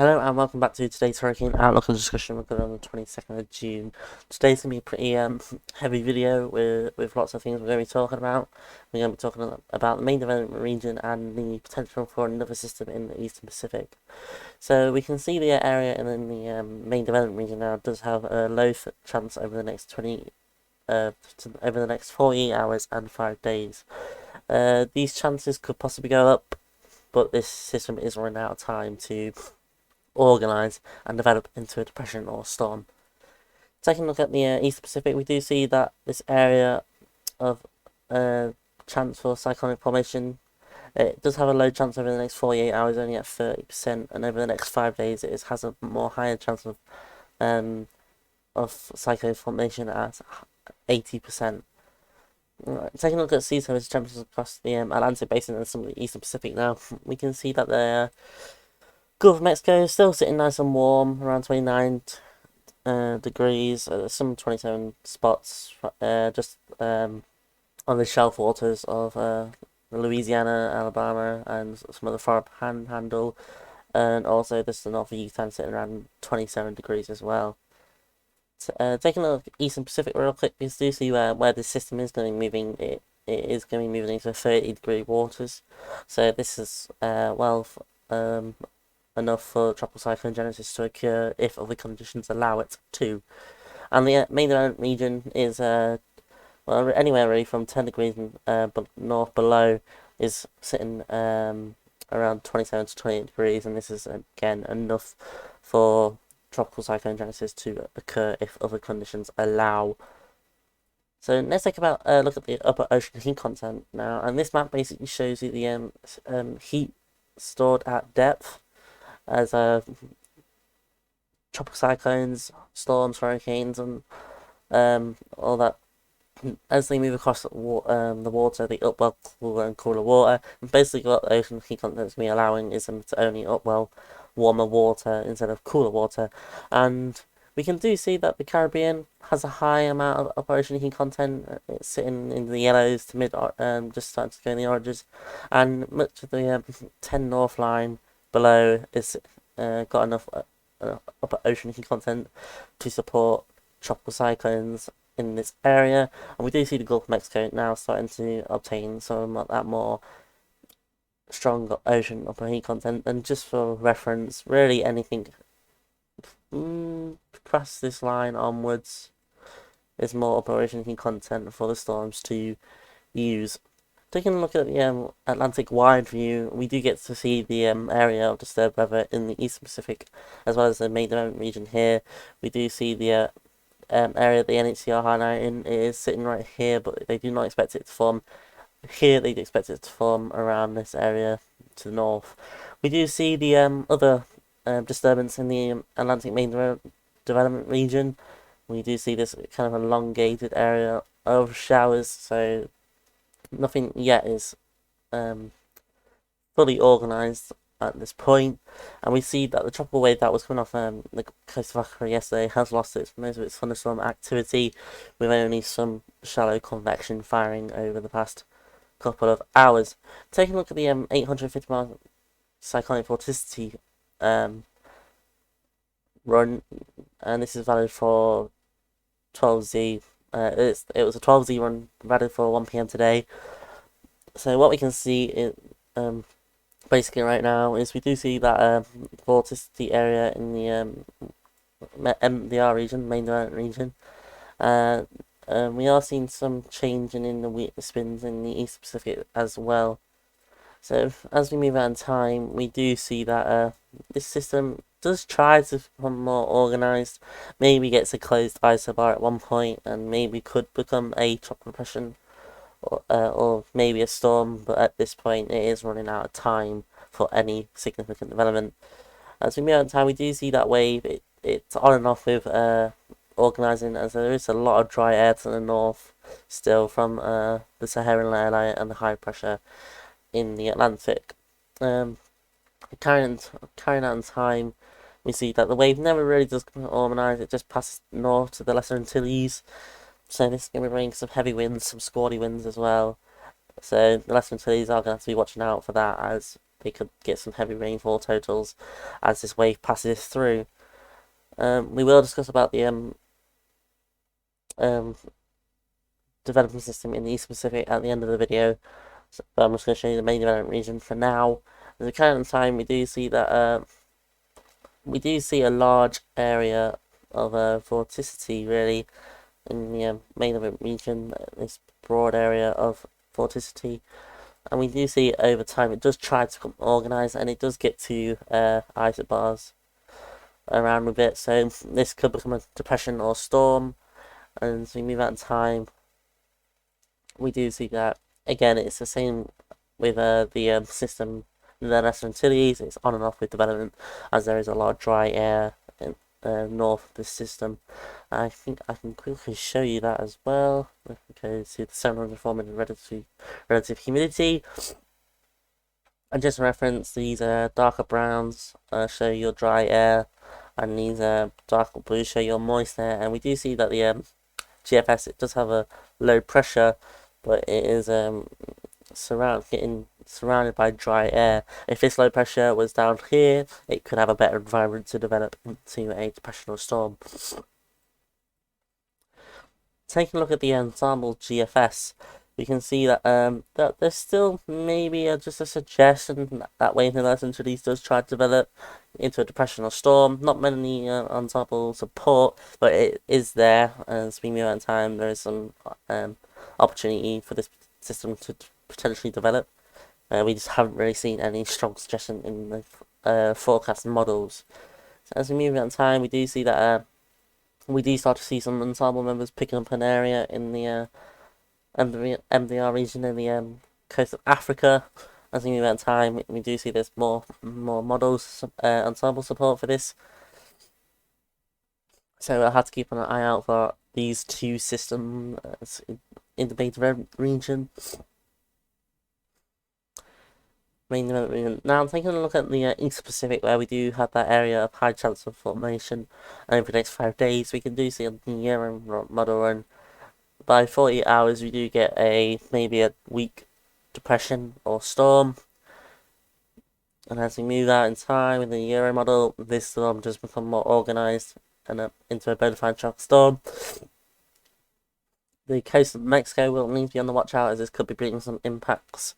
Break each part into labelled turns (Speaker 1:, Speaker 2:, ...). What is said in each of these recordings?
Speaker 1: Hello and welcome back to today's Hurricane Outlook and discussion recorded on the 22nd of June. Today's going to be a pretty heavy video with lots of things we're going to be talking about. We're going to be talking about the main development region and the potential for another system in the Eastern Pacific. So we can see the area in the main development region now does have a low chance over the next over the next 48 hours and 5 days. These chances could possibly go up, but this system is running out of time to organise and develop into a depression or storm. Taking a look at the East Pacific, we do see that this area of chance for cyclonic formation, it does have a low chance over the next 48 hours, only at 30%, and over the next 5 days it has a more higher chance of cyclone formation at 80%. Taking a look at sea surface temperatures across the Atlantic Basin and some of the Eastern Pacific now, we can see that the Gulf of Mexico is still sitting nice and warm, around 29 degrees. Some 27 spots just on the shelf waters of Louisiana, Alabama, and some of the Florida Panhandle, and also this is the north of Yucatan sitting around 27 degrees as well. Taking a look at Eastern Pacific real quick, we do see where this system is going to be moving. It is going to be moving into 30-degree waters, so this is enough for tropical cyclone genesis to occur if other conditions allow it to. And the main development region is anywhere really from 10 degrees north below is sitting around 27 to 28 degrees, and this is again enough for tropical cyclone genesis to occur if other conditions allow. So let's take about look at the upper ocean heat content now, and this map basically shows you the heat stored at depth as tropical cyclones, storms, hurricanes, and all that. As they move across the water, they upwell cooler and cooler water. And basically, what the ocean heat content is allowing is them to only upwell warmer water instead of cooler water. And we can see that the Caribbean has a high amount of upper ocean heat content. It's sitting in the yellows to mid, just starting to go in the oranges, and much of the 10 North line below is got enough upper ocean heat content to support tropical cyclones in this area, and we do see the Gulf of Mexico now starting to obtain some of that more strong ocean upper heat content. And just for reference, really anything past this line onwards is more upper ocean heat content for the storms to use. Taking a look at the Atlantic wide view, we do get to see the area of disturbed weather in the Eastern Pacific, as well as the main development region here. We do see the area the NHCR highlighting is sitting right here, but they do not expect it to form here. They do expect it to form around this area to the north. We do see the other disturbance in the Atlantic main development region. We do see this kind of elongated area of showers, so nothing yet is fully organised at this point, and we see that the tropical wave that was coming off the coast of Africa yesterday has lost most of its thunderstorm activity, with only some shallow convection firing over the past couple of hours. Taking a look at the 850-mile cyclonic vorticity run, and this is valid for 12Z. It was a 12Z run valid for 1 p.m. today. So what we can see is basically right now is we do see that vorticity area in the MDR region, main development region. We are seeing some change in the spins in the East Pacific as well. So as we move on in time, we do see that this system does try to become more organised, maybe gets a closed isobar at one point, and maybe could become a tropical depression or maybe a storm, but at this point it is running out of time for any significant development. As we move on in time, we do see that wave, it's on and off with organising, as there is a lot of dry air to the north still from the Saharan layer and the high pressure in the Atlantic. Carrying out in time, we see that the wave never really does organise, it just passes north to the Lesser Antilles. So this is going to be bringing some heavy winds, some squally winds as well. So the Lesser Antilles are going to have to be watching out for that, as they could get some heavy rainfall totals as this wave passes through. We will discuss about the um, development system in the East Pacific at the end of the video, but I'm just going to show you the main development region for now. At the current time, we do see that a large area of vorticity really in the main development region, this broad area of vorticity. And we do see over time it does try to become organised, and it does get to isobars around with it. So this could become a depression or storm. And as we move out in time, we do see that again. It's the same with the system in the Lesser Antilles. It's on and off with development, as there is a lot of dry air in, north of this system. I think I can quickly show you that as well. Go to the 700 form in relative humidity. And just reference, these darker browns show your dry air, and these darker blues show your moist air. And we do see that the GFS, it does have a low pressure, but it is getting surrounded by dry air. If this low pressure was down here, it could have a better environment to develop into a depressional storm. Taking a look at the ensemble GFS, we can see that that there's still maybe just a suggestion that wave in the Lesser Antilles does try to develop into a depressional storm. Not many ensemble support, but it is there. As we move on in time, there is some opportunity for this system to potentially develop. We just haven't really seen any strong suggestion in the forecast models. So as we move on in time, we do see that we do start to see some ensemble members picking up an area in the MDR region in the coast of Africa. As we move on in time, we do see there's more models, ensemble support for this. So we'll have to keep an eye out for these two systems in the beta region. Now I'm taking a look at the East Pacific, where we do have that area of high chance of formation over the next 5 days. We can do see on the Euro model run, by 48 hours we do get maybe a weak depression or storm. And as we move out in time in the Euro model, this storm does become more organised and into a bona fide tropical storm. The coast of Mexico will need to be on the watch out, as this could be bringing some impacts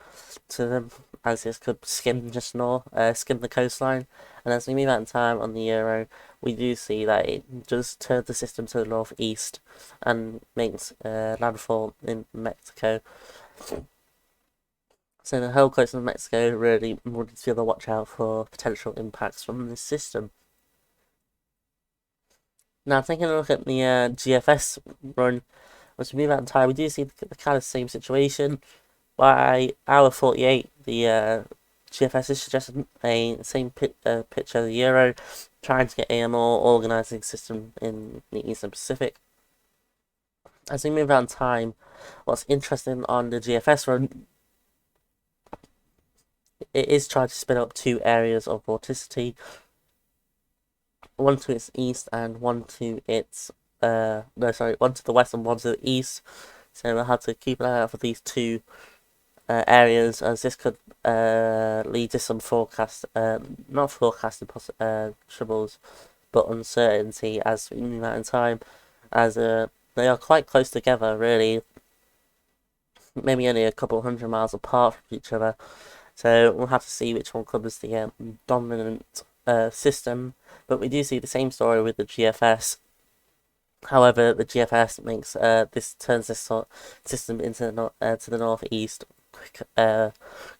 Speaker 1: to them, as this could skim the coastline. And as we move out in time on the Euro, we do see that it does turn the system to the northeast and makes landfall in Mexico. So the whole coast of Mexico really would feel the watch out for potential impacts from this system. Now taking a look at the GFS run, as we move out in time, we do see the kind of same situation. By hour 48, the GFS is suggesting a same picture of the Euro, trying to get a more organising system in the Eastern Pacific. As we move out in time, what's interesting on the GFS run, it is trying to spin up 2 areas of vorticity, one to its east and one to its one to the west and one to the east. So we'll have to keep an eye out for these 2 areas, as this could lead to some not forecasted troubles, but uncertainty as we move out in time, as they are quite close together, really, maybe only a couple 100 miles apart from each other. So we'll have to see which one covers the dominant system. But we do see the same story with the GFS. However, the GFS makes turns this system into to the northeast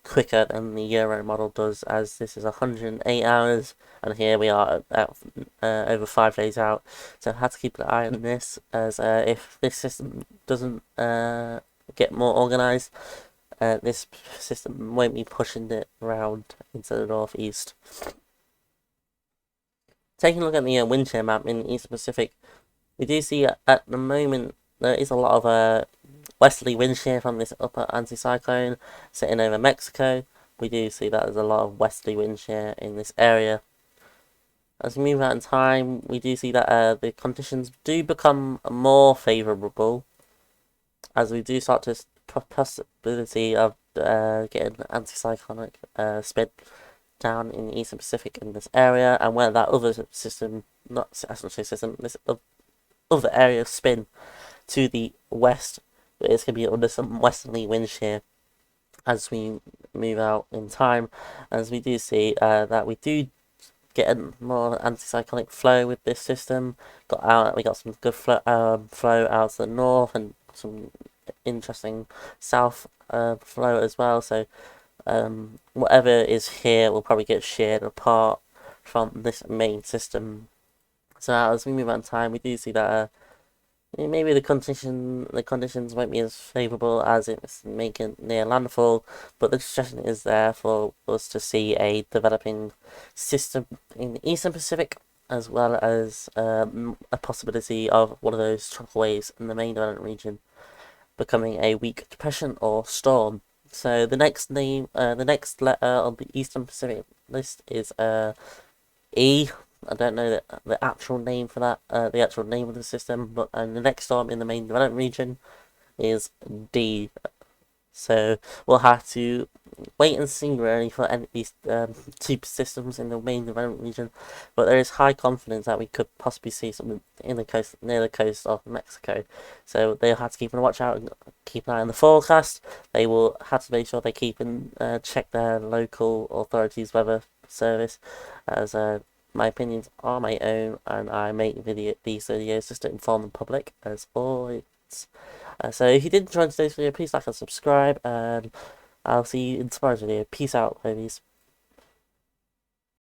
Speaker 1: quicker than the Euro model does, as this is 108 hours, and here we are at over 5 days out. So I have to keep an eye on this, as if this system doesn't get more organised, this system won't be pushing it around into the northeast. Taking a look at the wind shear map in the Eastern Pacific, we do see at the moment there is a lot of westerly wind shear from this upper anticyclone sitting over Mexico. We do see that there's a lot of westerly wind shear in this area. As we move out in time, we do see that the conditions do become more favourable, as we do start to possibility of getting anticyclonic spin down in the Eastern Pacific in this area, and where that other system, not I shouldn't say system, this other area of spin to the west, it's going to be under some westerly wind shear as we move out in time, as we do see that we do get a more anticyclonic flow with this system. We got some good flow out to the north and some interesting south flow as well. So whatever is here will probably get sheared apart from this main system. So as we move on in time, we do see that maybe the conditions won't be as favourable as it's making near landfall, but the suggestion is there for us to see a developing system in the Eastern Pacific, as well as a possibility of one of those tropical waves in the main development region becoming a weak depression or storm. So the next letter on the Eastern Pacific list is E. I don't know the actual name for that, the actual name of the system, but the next storm in the main development region is D. So we'll have to wait and see really for any of these two systems in the main development region, but there is high confidence that we could possibly see something in the coast, near the coast of Mexico. So they'll have to keep an watch out and keep an eye on the forecast. They will have to make sure they keep and check their local authorities' weather service, as my opinions are my own, and I make these videos just to inform the public, as always. So if you did enjoy today's video, please like and subscribe, and I'll see you in tomorrow's video. Peace out, homies.